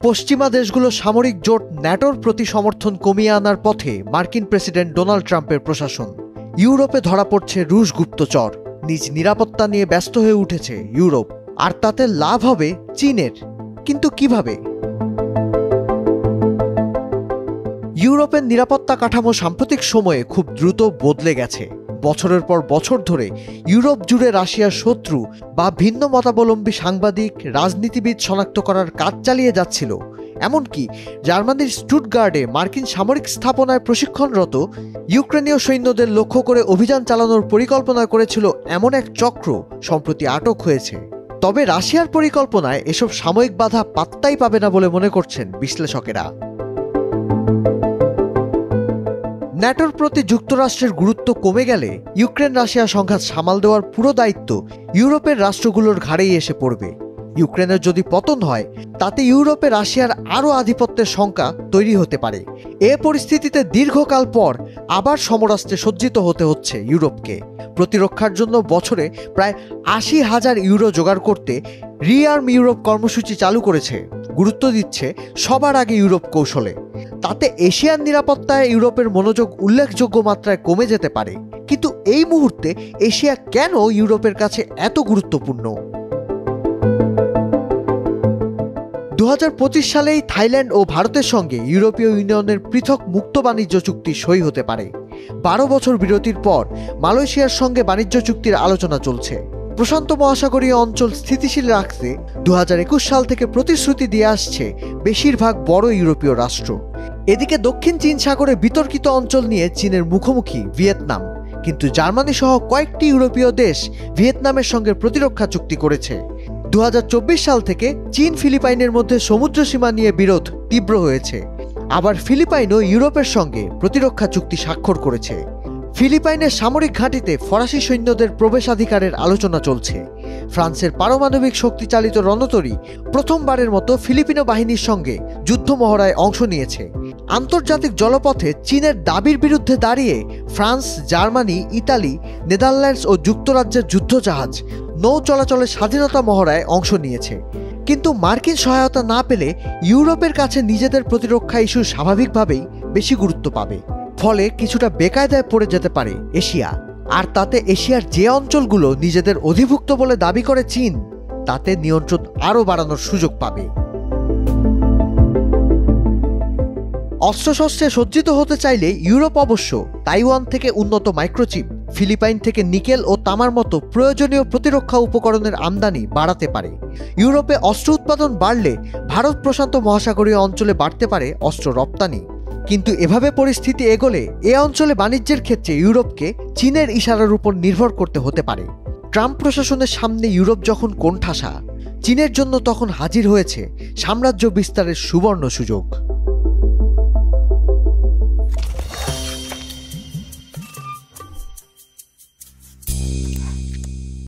পশ্চিমা দেশগুলো সামরিক জোট ন্যাটোর প্রতি সমর্থন কমিয়ে আনার পথে মার্কিন প্রেসিডেন্ট ডোনাল্ড ট্রাম্পের প্রশাসন। ইউরোপে ধরা পড়ছে রুশ গুপ্তচর। নিজ নিরাপত্তা নিয়ে ব্যস্ত হয়ে উঠেছে ইউরোপ, আর তাতে লাভ হবে চীনের। কিন্তু কিভাবে? ইউরোপের নিরাপত্তা কাঠামো সাম্প্রতিক সময়ে খুব দ্রুত বদলে গেছে। বছরের পর বছর ধরে ইউরোপ জুড়ে রাশিয়ার শত্রু বা ভিন্ন মতাবলম্বী সাংবাদিক, রাজনীতিবিদ শনাক্ত করার কাজ চালিয়ে যাচ্ছিল। এমনকি জার্মানির স্টুটগার্টে মার্কিন সামরিক স্থাপনায় প্রশিক্ষণরত ইউক্রেনীয় সৈন্যদের লক্ষ্য করে অভিযান চালানোর পরিকল্পনা করেছিল এমন এক চক্র সম্প্রতি আটক হয়েছে। তবে রাশিয়ার পরিকল্পনায় এসব সাময়িক বাধা পাত্তাই পাবে না বলে মনে করছেন বিশ্লেষকেরা। ন্যাটোর প্রতি যুক্তরাষ্ট্রের গুরুত্ব কমে গেলে ইউক্রেন রাশিয়া সংঘাত সামাল দেওয়ার পুরো দায়িত্ব ইউরোপের রাষ্ট্রগুলোর ঘাড়েই এসে পড়বে। ইউক্রেনের যদি পতন হয়, তাতে ইউরোপে রাশিয়ার আরও আধিপত্যের শঙ্কা তৈরি হতে পারে। এ পরিস্থিতিতে দীর্ঘকাল পর আবার সমরাস্ত্রে সজ্জিত হতে হচ্ছে ইউরোপকে। প্রতিরক্ষার জন্য বছরে প্রায় ৮০,০০০ ইউরো জোগাড় করতে রিআর্ম ইউরোপ কর্মসূচি চালু করেছে। গুরুত্ব দিচ্ছে সবার আগে ইউরোপ কৌশলে। তাতে এশিয়ার নিরাপত্তায় ইউরোপের মনোযোগ উল্লেখযোগ্য মাত্রায় কমে যেতে পারে। কিন্তু এই মুহূর্তে এশিয়া কেন ইউরোপের কাছে এত গুরুত্বপূর্ণ? ২০২৫ সালেই থাইল্যান্ড ও ভারতের সঙ্গে ইউরোপীয় ইউনিয়নের পৃথক মুক্ত বাণিজ্য চুক্তি সই হতে পারে। ১২ বছর বিরতির পর মালয়েশিয়ার সঙ্গে বাণিজ্য চুক্তির আলোচনা চলছে। প্রশান্ত মহাসাগরীয় অঞ্চল স্থিতিশীল রাখতে ২০২১ সাল থেকে প্রতিশ্রুতি দিয়ে আসছে বেশিরভাগ বড় ইউরোপীয় রাষ্ট্র। এদিকে দক্ষিণ চীন সাগরে বিতর্কিত অঞ্চল নিয়ে চীনের মুখোমুখি ভিয়েতনাম। কিন্তু জার্মানি সহ কয়েকটি ইউরোপীয় দেশ ভিয়েতনামের সঙ্গে প্রতিরক্ষা চুক্তি করেছে। ২০২৪ সাল থেকে চীন ফিলিপাইনের মধ্যে সমুদ্র সীমা নিয়ে বিরোধ তীব্র হয়েছে। আবার ফিলিপাইনও ইউরোপের সঙ্গে প্রতিরক্ষা চুক্তি স্বাক্ষর করেছে। ফিলিপাইনের সামরিক ঘাঁটিতে ফরাসি সৈন্যদের প্রবেশাধিকারের আলোচনা চলছে। ফ্রান্সের পারমাণবিক শক্তিচালিত রণতরী প্রথমবারের মতো ফিলিপিনো বাহিনীর সঙ্গে যুদ্ধ মহড়ায় অংশ নিয়েছে। আন্তর্জাতিক জলপথে চীনের দাবির বিরুদ্ধে দাঁড়িয়ে ফ্রান্স, জার্মানি, ইতালি, নেদারল্যান্ডস ও যুক্তরাজ্যের যুদ্ধজাহাজ নৌ চলাচলের স্বাধীনতা মহড়ায় অংশ নিয়েছে। কিন্তু মার্কিন সহায়তা না পেলে ইউরোপের কাছে নিজেদের প্রতিরক্ষা ইস্যু স্বাভাবিকভাবেই বেশি গুরুত্ব পাবে। ফলে কিছুটা বেকায়দায় পড়ে যেতে পারে এশিয়া। আর তাতে এশিয়ার যে অঞ্চলগুলো নিজেদের অধিভুক্ত বলে দাবি করে চীন, তাতে নিয়ন্ত্রণ আরও বাড়ানোর সুযোগ পাবে। অস্ত্রশস্ত্রে সজ্জিত হতে চাইলে ইউরোপ অবশ্য তাইওয়ান থেকে উন্নত মাইক্রোচিপ, ফিলিপাইন থেকে নিকেল ও তামার মতো প্রয়োজনীয় প্রতিরক্ষা উপকরণের আমদানি বাড়াতে পারে। ইউরোপে অস্ত্র উৎপাদন বাড়লে ভারত প্রশান্ত মহাসাগরীয় অঞ্চলে বাড়তে পারে অস্ত্র রপ্তানি। কিন্তু এভাবে পরিস্থিতি এগোলে এ অঞ্চলে বাণিজ্যের ক্ষেত্রে ইউরোপকে চীনের ইশারার উপর নির্ভর করতে হতে পারে। ট্রাম্প প্রশাসনের সামনে ইউরোপ যখন কোণঠাসা, চীনের জন্য তখন হাজির হয়েছে সাম্রাজ্য বিস্তারের সুবর্ণ সুযোগ।